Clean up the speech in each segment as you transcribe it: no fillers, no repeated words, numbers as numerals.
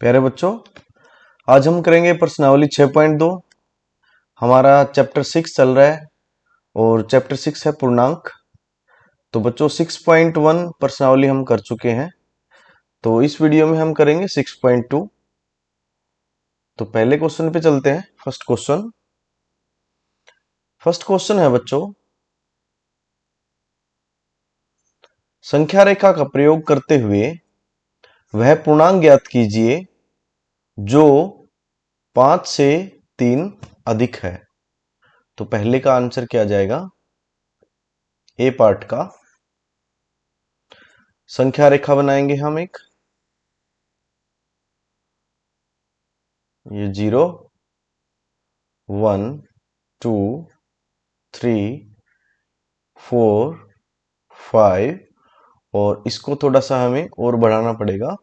प्यारे बच्चों, आज हम करेंगे प्रश्नावली 6.2। हमारा चैप्टर 6 चल रहा है और चैप्टर 6 है पूर्णांक। तो बच्चों 6.1 प्रश्नावली हम कर चुके हैं, तो इस वीडियो में हम करेंगे 6.2। तो पहले क्वेश्चन पे चलते हैं। फर्स्ट क्वेश्चन है बच्चों, संख्या रेखा का प्रयोग करते हुए वह पूर्णांक ज्ञात कीजिए जो 5 से 3 अधिक है। तो पहले का आंसर क्या जाएगा? ए पार्ट का संख्या रेखा बनाएंगे हम एक, ये 0 1 2 3 4 5 और इसको थोड़ा सा हमें और बढ़ाना पड़ेगा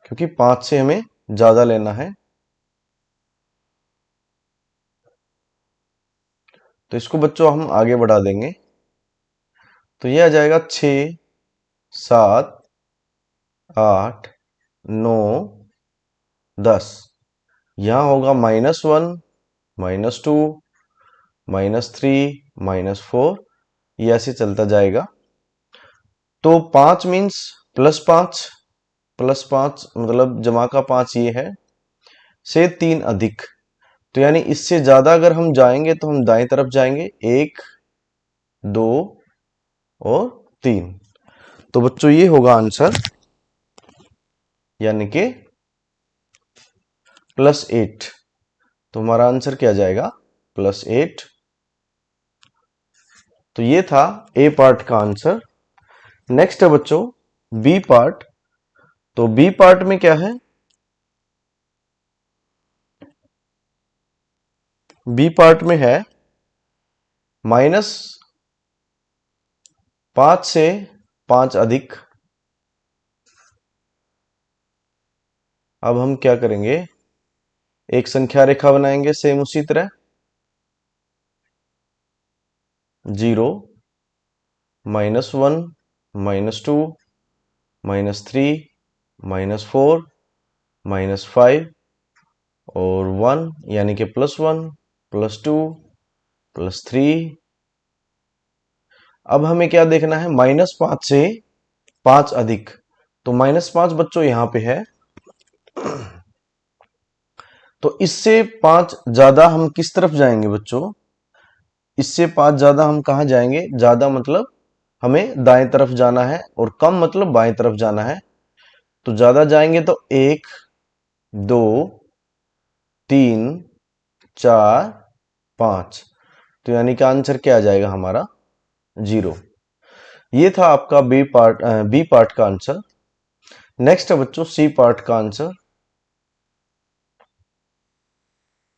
क्योंकि 5 से हमें ज्यादा लेना है। तो इसको बच्चों हम आगे बढ़ा देंगे, तो ये आ जाएगा 6 7 8 9 10। यहां होगा -1 -2 -3 -4, ये ऐसे चलता जाएगा। तो 5 मीन्स +5, +5 मतलब जमा का 5 ये है, से 3 अधिक। तो यानी इससे ज्यादा अगर हम जाएंगे तो हम दाएं तरफ जाएंगे, 1 2 और 3। तो बच्चों ये होगा आंसर, यानी कि +8। तो हमारा आंसर क्या जाएगा? +8। तो ये था ए पार्ट का आंसर। नेक्स्ट है बच्चों बी पार्ट। तो बी पार्ट में क्या है? बी पार्ट में है -5 से 5 अधिक। अब हम क्या करेंगे, एक संख्या रेखा बनाएंगे सेम उसी तरह, 0 -1 -2 -3 -4 -5 और 1, यानी कि +1 +2 +3। अब हमें क्या देखना है? -5 से 5 अधिक। तो -5 बच्चों यहां पे है, तो इससे 5 ज्यादा हम किस तरफ जाएंगे बच्चों? इससे 5 ज्यादा हम कहा जाएंगे? ज्यादा मतलब हमें दाएं तरफ जाना है और कम मतलब बाएं तरफ जाना है। तो ज्यादा जाएंगे तो 1 2 3 4 5। तो यानी कि आंसर क्या आ जाएगा हमारा? 0। ये था आपका बी पार्ट का आंसर। नेक्स्ट है बच्चों सी पार्ट का आंसर।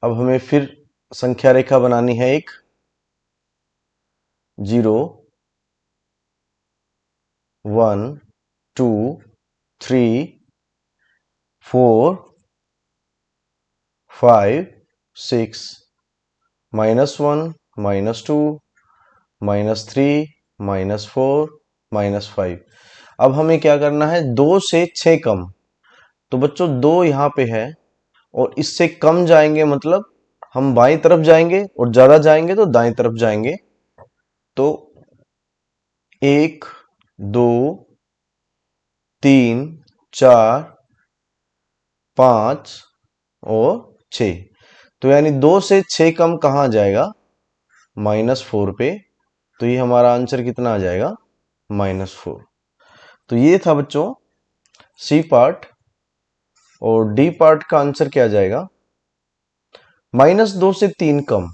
अब हमें फिर संख्या रेखा बनानी है एक, 0 1 2 3 4 5 6 -1 -2 -3 -4 -5। अब हमें क्या करना है? 2 से 6 कम। तो बच्चों 2 यहाँ पे है और इससे कम जाएंगे मतलब हम बाईं तरफ जाएंगे और ज्यादा जाएंगे तो दाएं तरफ जाएंगे। तो 1 2 3 4 5 और 6। तो यानी 2 से 6 कम कहाँ जाएगा? -4 पे। तो ये हमारा आंसर कितना आ जाएगा? -4। तो ये था बच्चों सी पार्ट। और डी पार्ट का आंसर क्या जाएगा? -2 से 3 कम।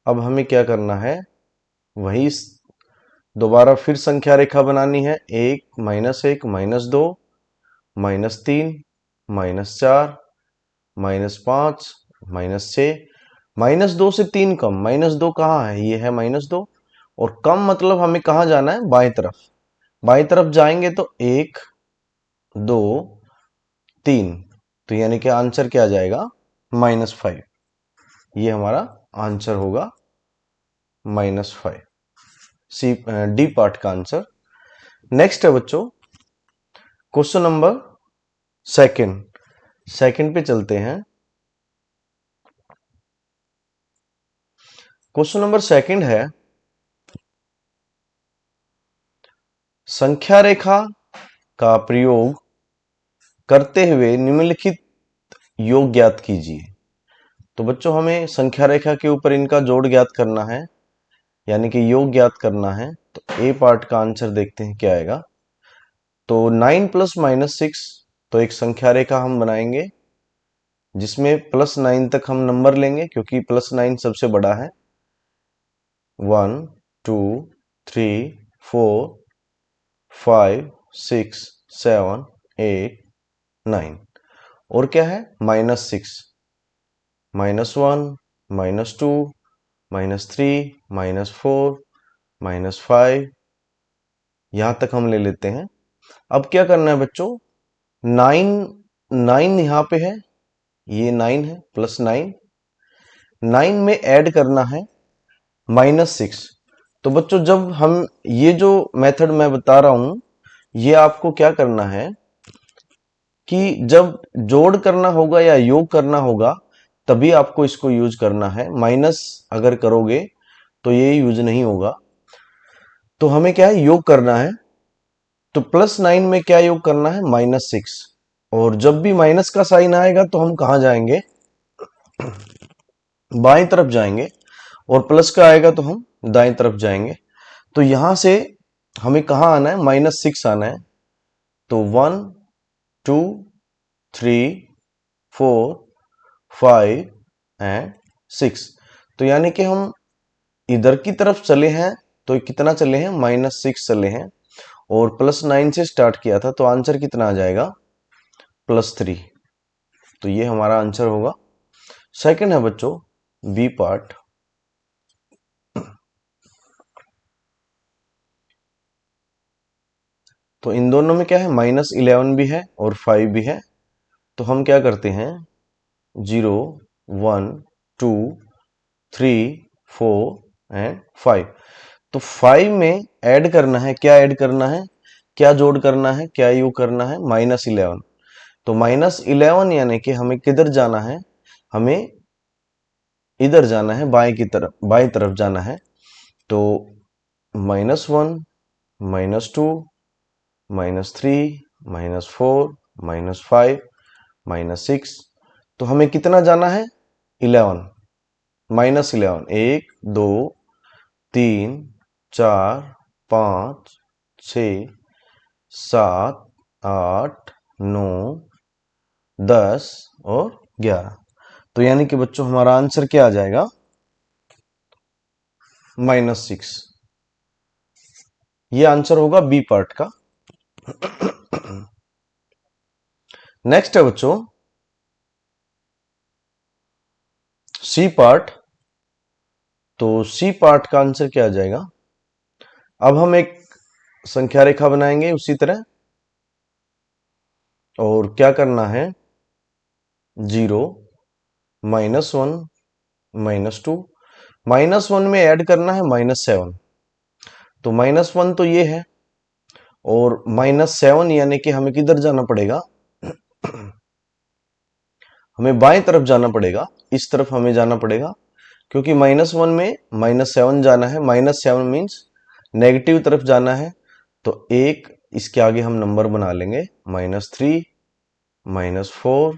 अब हमें क्या करना है? वही दोबारा फिर संख्या रेखा बनानी है, 1 -1 -2 -3 -4 -5 -6। -2 से 3 कम, -2 कहाँ है? ये है -2। और कम मतलब हमें कहाँ जाना है? बाएं तरफ। बाएं तरफ जाएंगे तो 1 2 3। तो यानी कि आंसर क्या आ जाएगा? -5। ये हमारा आंसर होगा -5, सी डी पार्ट का आंसर। नेक्स्ट है बच्चों क्वेश्चन नंबर सेकंड सेकंड पे चलते हैं। क्वेश्चन नंबर सेकंड है, संख्या रेखा का प्रयोग करते हुए निम्नलिखित योग ज्ञात कीजिए। तो बच्चों हमें संख्या रेखा के ऊपर इनका जोड़ ज्ञात करना है, यानी कि योग ज्ञात करना है। तो ए पार्ट का आंसर देखते हैं क्या आएगा। तो 9 प्लस -6, तो एक संख्या रेखा हम बनाएंगे जिसमें +9 तक हम नंबर लेंगे क्योंकि +9 सबसे बड़ा है। 1 2 3 4 5 6 7 8 9। और क्या है, -6, -1 -2 -3 -4 -5, यहां तक हम ले लेते हैं। अब क्या करना है बच्चों, 9 9 यहाँ पे है, ये 9 है, +9, 9 में ऐड करना है -6। तो बच्चों जब हम ये जो मेथड मैं बता रहा हूं, ये आपको क्या करना है कि जब जोड़ करना होगा या योग करना होगा तभी आपको इसको यूज करना है। माइनस अगर करोगे तो ये यूज नहीं होगा। तो हमें क्या है, योग करना है। तो +9 में क्या योग करना है, -6। और जब भी माइनस का साइन आएगा तो हम कहा जाएंगे, बाएं तरफ जाएंगे, और प्लस का आएगा तो हम दाएं तरफ जाएंगे। तो यहां से हमें कहा आना है, -6 आना है। तो 1 2 3 4 5 एंड 6। तो यानी कि हम इधर की तरफ चले हैं, तो कितना चले हैं, -6 चले हैं, और +9 से स्टार्ट किया था, तो आंसर कितना आ जाएगा, +3। तो ये हमारा आंसर होगा। सेकंड है बच्चों बी पार्ट। तो इन दोनों में क्या है, -11 भी है और 5 भी है। तो हम क्या करते हैं, 0 1 2 3 4 एंड 5। तो 5 में ऐड करना है, क्या ऐड करना है, क्या जोड़ करना है, क्या योग करना है, -11। तो -11 यानी कि हमें किधर जाना है, हमें इधर जाना है, बाएं की तरफ, बाएं तरफ जाना है। तो -1 -2 -3 -4 -5 -6। तो हमें कितना जाना है, 11, -11, 1 2 3 4 5 6 7 8 9 10 और 11। तो यानी कि बच्चों हमारा आंसर क्या आ जाएगा, -6। ये आंसर होगा बी पार्ट का। नेक्स्ट है बच्चों सी पार्ट। तो सी पार्ट का आंसर क्या आ जाएगा। अब हम एक संख्या रेखा बनाएंगे उसी तरह, और क्या करना है, 0 -1 -2, -1 में ऐड करना है -7। तो -1 तो ये है, और -7 यानी कि हमें किधर जाना पड़ेगा, हमें बाएं तरफ जाना पड़ेगा, इस तरफ हमें जाना पड़ेगा, क्योंकि -1 में -7 जाना है। -7 मीन्स नेगेटिव तरफ जाना है। तो एक इसके आगे हम नंबर बना लेंगे, -3 -4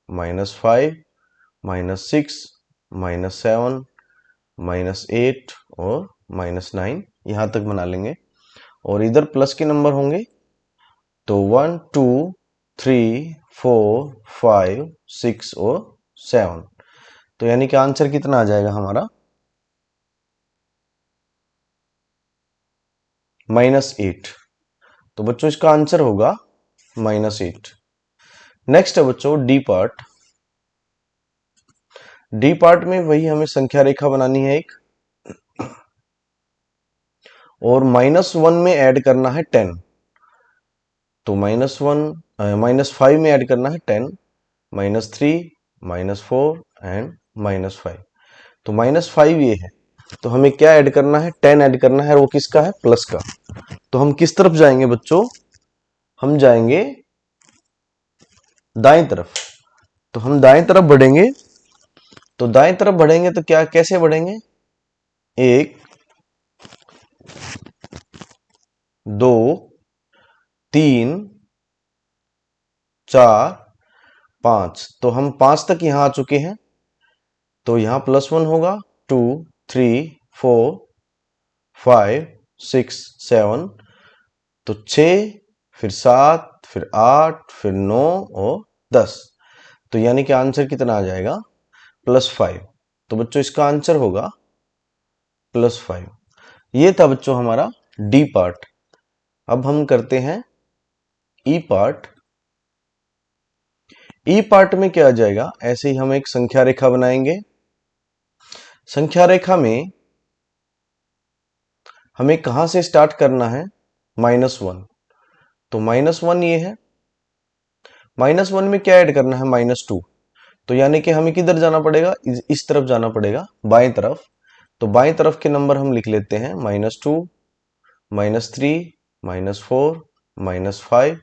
-5 -6 -7 -8 और -9, यहां तक बना लेंगे। और इधर प्लस के नंबर होंगे, तो 1 2 3 4 5 6 और 7। तो यानी कि आंसर कितना आ जाएगा हमारा, -8। तो बच्चों इसका आंसर होगा -8। नेक्स्ट है बच्चों डी पार्ट। डी पार्ट में वही हमें संख्या रेखा बनानी है एक, और -1 में ऐड करना है 10। तो -5 में ऐड करना है 10, -3 -4 एंड -5। तो -5 ये है, तो हमें क्या ऐड करना है, 10 ऐड करना है, और वो किसका है, प्लस का। तो हम किस तरफ जाएंगे बच्चों, हम जाएंगे दाएं तरफ। तो हम दाएं तरफ बढ़ेंगे, तो दाएं तरफ बढ़ेंगे तो क्या कैसे बढ़ेंगे, 1 2 3 4 5। तो हम 5 तक यहां आ चुके हैं, तो यहां +1 होगा, 2 3 4 5 6 7। तो 6, फिर 7, फिर 8, फिर 9 और 10। तो यानी कि आंसर कितना आ जाएगा, +5। तो बच्चों इसका आंसर होगा +5। ये था बच्चों हमारा डी पार्ट। अब हम करते हैं ई पार्ट। ई पार्ट में क्या आ जाएगा, ऐसे ही हम एक संख्या रेखा बनाएंगे। संख्या रेखा में हमें कहां से स्टार्ट करना है, -1। तो -1 ये है, -1 में क्या ऐड करना है, -2। तो यानी कि हमें किधर जाना पड़ेगा, इस तरफ जाना पड़ेगा, बाएं तरफ। तो बाएं तरफ के नंबर हम लिख लेते हैं, -2, -3, -4, -5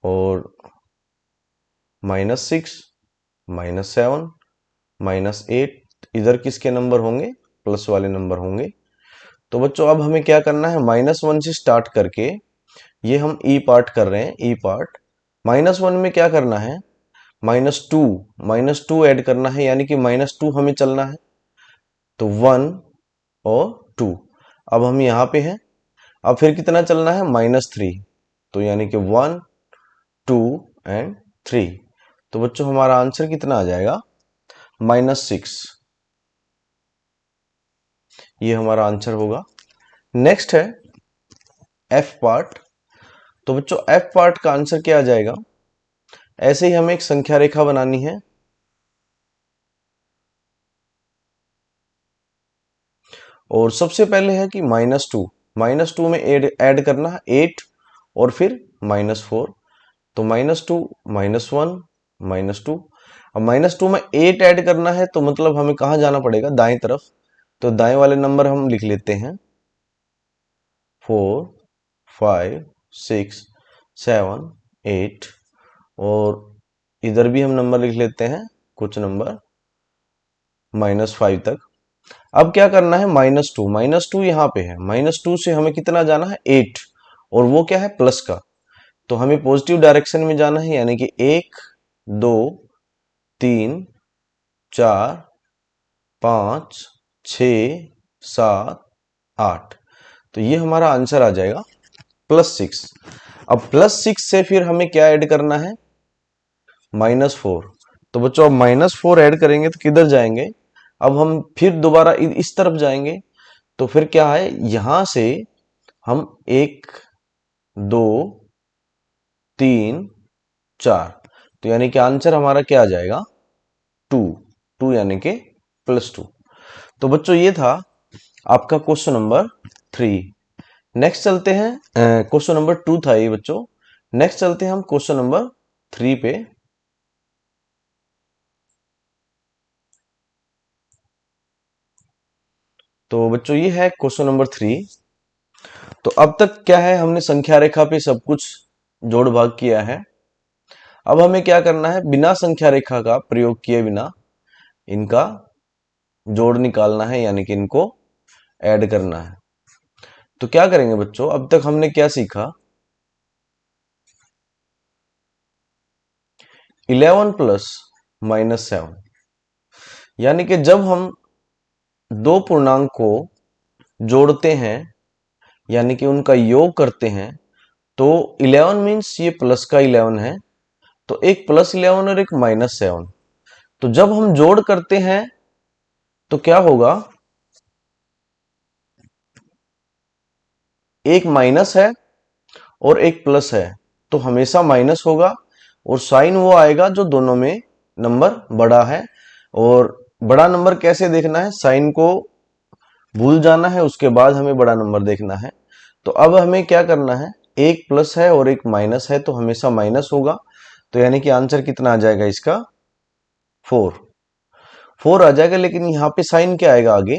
और -6, -7, -8। इधर किसके नंबर होंगे, प्लस वाले नंबर होंगे। तो बच्चों अब हमें क्या करना है, -1 से स्टार्ट करके, ये हम ई पार्ट कर रहे हैं, ई पार्ट। -1 में क्या करना है, -2, -2 ऐड करना है, यानी कि -2 हमें चलना है। तो 1 और 2। अब हम यहाँ पे हैं, अब फिर कितना चलना है, -3। तो यानी कि 1 2 एंड 3। तो बच्चों हमारा आंसर कितना आ जाएगा, -6। ये हमारा आंसर होगा। नेक्स्ट है एफ पार्ट। तो बच्चों एफ पार्ट का आंसर क्या आ जाएगा, ऐसे ही हमें एक संख्या रेखा बनानी है, और सबसे पहले है कि -2 में ऐड करना है 8 और फिर -4। तो -2 -1 -2। अब -2 में 8 ऐड करना है, तो मतलब हमें कहाँ जाना पड़ेगा, दाएं तरफ। तो दाएं वाले नंबर हम लिख लेते हैं, 4 5 6 7 8। और इधर भी हम नंबर लिख लेते हैं, कुछ नंबर -5 तक। अब क्या करना है, -2 यहाँ पे है, -2 से हमें कितना जाना है, 8। और वो क्या है, प्लस का। तो हमें पॉजिटिव डायरेक्शन में जाना है, यानी कि 1 2 3 4 5 6 7 8। तो ये हमारा आंसर आ जाएगा +6। अब +6 से फिर हमें क्या ऐड करना है, -4। तो बच्चों अब -4 ऐड करेंगे तो किधर जाएंगे, अब हम फिर दोबारा इस तरफ जाएंगे। तो फिर क्या है, यहां से हम 1 2 3 4। तो यानी कि आंसर हमारा क्या आ जाएगा, 2। 2 यानी कि +2। तो बच्चों ये था आपका क्वेश्चन नंबर 3। नेक्स्ट चलते हैं, क्वेश्चन नंबर 2 था ये बच्चों। नेक्स्ट चलते हैं हम क्वेश्चन नंबर 3 पे। तो बच्चों ये है क्वेश्चन नंबर 3। तो अब तक क्या है, हमने संख्या रेखा पे सब कुछ जोड़ भाग किया है। अब हमें क्या करना है, बिना संख्या रेखा का प्रयोग किए बिना इनका जोड़ निकालना है, यानी कि इनको ऐड करना है। तो क्या करेंगे बच्चों, अब तक हमने क्या सीखा, 11 प्लस -7। यानी कि जब हम दो पूर्णांक को जोड़ते हैं, यानी कि उनका योग करते हैं, तो 11 मीन्स ये प्लस का 11 है, तो एक +11 और एक -7। तो जब हम जोड़ करते हैं तो क्या होगा, एक माइनस है और एक प्लस है, तो हमेशा माइनस होगा। और साइन वो आएगा जो दोनों में नंबर बड़ा है। और बड़ा नंबर कैसे देखना है, साइन को भूल जाना है, उसके बाद हमें बड़ा नंबर देखना है। तो अब हमें क्या करना है, एक प्लस है और एक माइनस है, तो हमेशा माइनस होगा। तो यानी कि आंसर कितना आ जाएगा इसका, 4 आ जाएगा। लेकिन यहाँ पे साइन क्या आएगा आगे,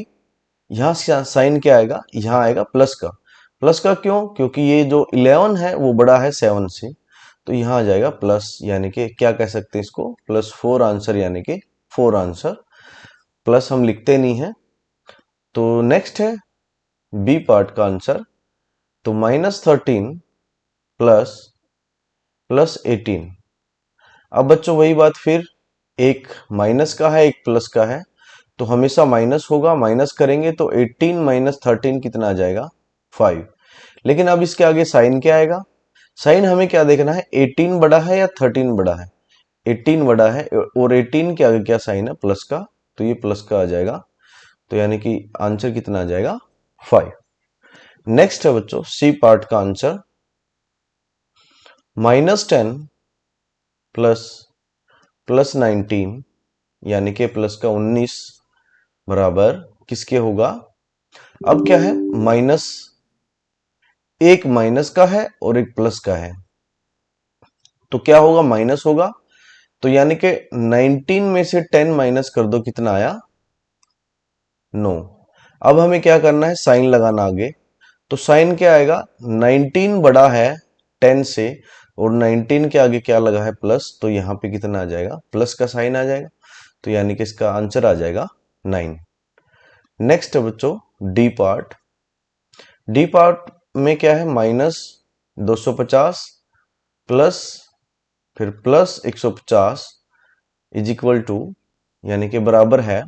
यहाँ साइन क्या आएगा, यहाँ आएगा प्लस का। प्लस का क्यों, क्योंकि ये जो 11 है वो बड़ा है 7 से। तो यहाँ आ जाएगा प्लस, यानी कि क्या कह सकते हैं इसको, +4 आंसर, यानी कि 4 आंसर। प्लस हम लिखते नहीं है। तो नेक्स्ट है बी पार्ट का आंसर। तो -13 ++18। अब बच्चों वही बात फिर, एक माइनस का है एक प्लस का है, तो हमेशा माइनस होगा, माइनस करेंगे तो 18 - 13 कितना आ जाएगा, 5। लेकिन अब इसके आगे साइन क्या आएगा, साइन हमें क्या देखना है, 18 बड़ा है या 13 बड़ा है, 18 बड़ा है, और 18 के आगे क्या साइन है, प्लस का, तो ये प्लस का आ जाएगा। तो यानी कि आंसर कितना आ जाएगा, 5। नेक्स्ट है बच्चों सी पार्ट का आंसर। -10 ++19, यानी कि प्लस का 19 बराबर किसके होगा। अब क्या है, माइनस, एक माइनस का है और एक प्लस का है, तो क्या होगा, माइनस होगा। तो यानी कि 19 में से 10 माइनस कर दो, कितना आया, 9। अब हमें क्या करना है, साइन लगाना आगे। तो साइन क्या आएगा, 19 बड़ा है 10 से, और 19 के आगे क्या लगा है, प्लस, तो यहाँ पे कितना आ जाएगा, प्लस का साइन आ जाएगा। तो यानी कि इसका आंसर आ जाएगा 9। नेक्स्ट है बच्चों डी पार्ट। डी पार्ट में क्या है, -250 प्लस, फिर +150 इज इक्वल टू, यानी कि बराबर है।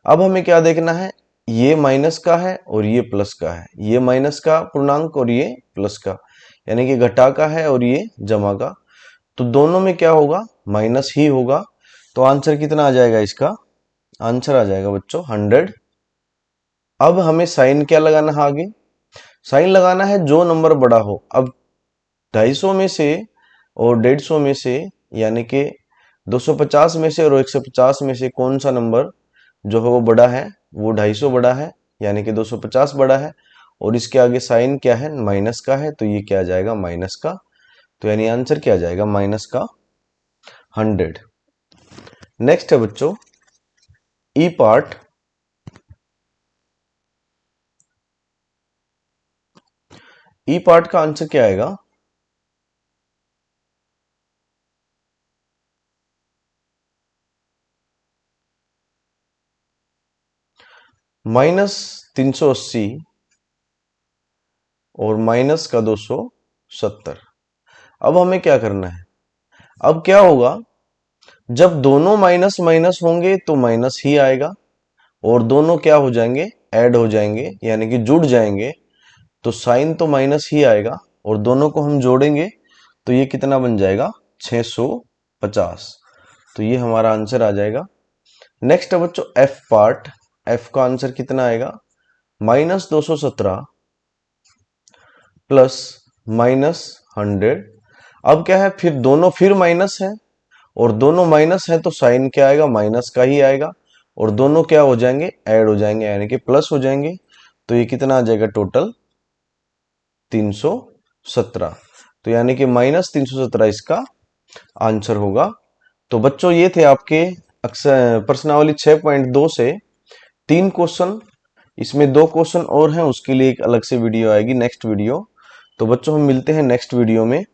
अब हमें क्या देखना है, ये माइनस का है और ये प्लस का है, ये माइनस का पूर्णांक और ये प्लस का, यानी कि घटा का है और ये जमा का, तो दोनों में क्या होगा, माइनस ही होगा। तो आंसर कितना आ जाएगा, इसका आंसर आ जाएगा बच्चों 100। अब हमें साइन क्या लगाना है आगे, साइन लगाना है जो नंबर बड़ा हो। अब 250 में से और 150 में से, यानी कि 250 में से और 150 में से कौन सा नंबर जो है वो बड़ा है, वो 250 बड़ा है, यानी कि 250 बड़ा है, और इसके आगे साइन क्या है, माइनस का है, तो ये क्या आ जाएगा, माइनस का। तो यानी आंसर क्या आ जाएगा, माइनस का 100। नेक्स्ट है बच्चों ई पार्ट। ई पार्ट का आंसर क्या आएगा, -380 और माइनस का 270। अब हमें क्या करना है, अब क्या होगा, जब दोनों माइनस माइनस होंगे तो माइनस ही आएगा, और दोनों क्या हो जाएंगे, ऐड हो जाएंगे, यानी कि जुड़ जाएंगे, तो साइन तो माइनस ही आएगा, और दोनों को हम जोड़ेंगे तो ये कितना बन जाएगा, 650। तो ये हमारा आंसर आ जाएगा। नेक्स्ट है बच्चों एफ पार्ट। एफ का आंसर कितना आएगा, -217 प्लस -100। अब क्या है, फिर दोनों फिर माइनस है, और दोनों माइनस है तो साइन क्या आएगा, माइनस का ही आएगा, और दोनों क्या हो जाएंगे, ऐड हो जाएंगे, यानी कि प्लस हो जाएंगे। तो ये कितना आ जाएगा, टोटल 317। तो यानी कि -317 इसका आंसर होगा। तो बच्चों ये थे आपके अक्सर प्रश्नावली 6.2 से 3 क्वेश्चन। इसमें 2 क्वेश्चन और हैं, उसके लिए एक अलग से वीडियो आएगी, नेक्स्ट वीडियो। तो बच्चों हम मिलते हैं नेक्स्ट वीडियो में।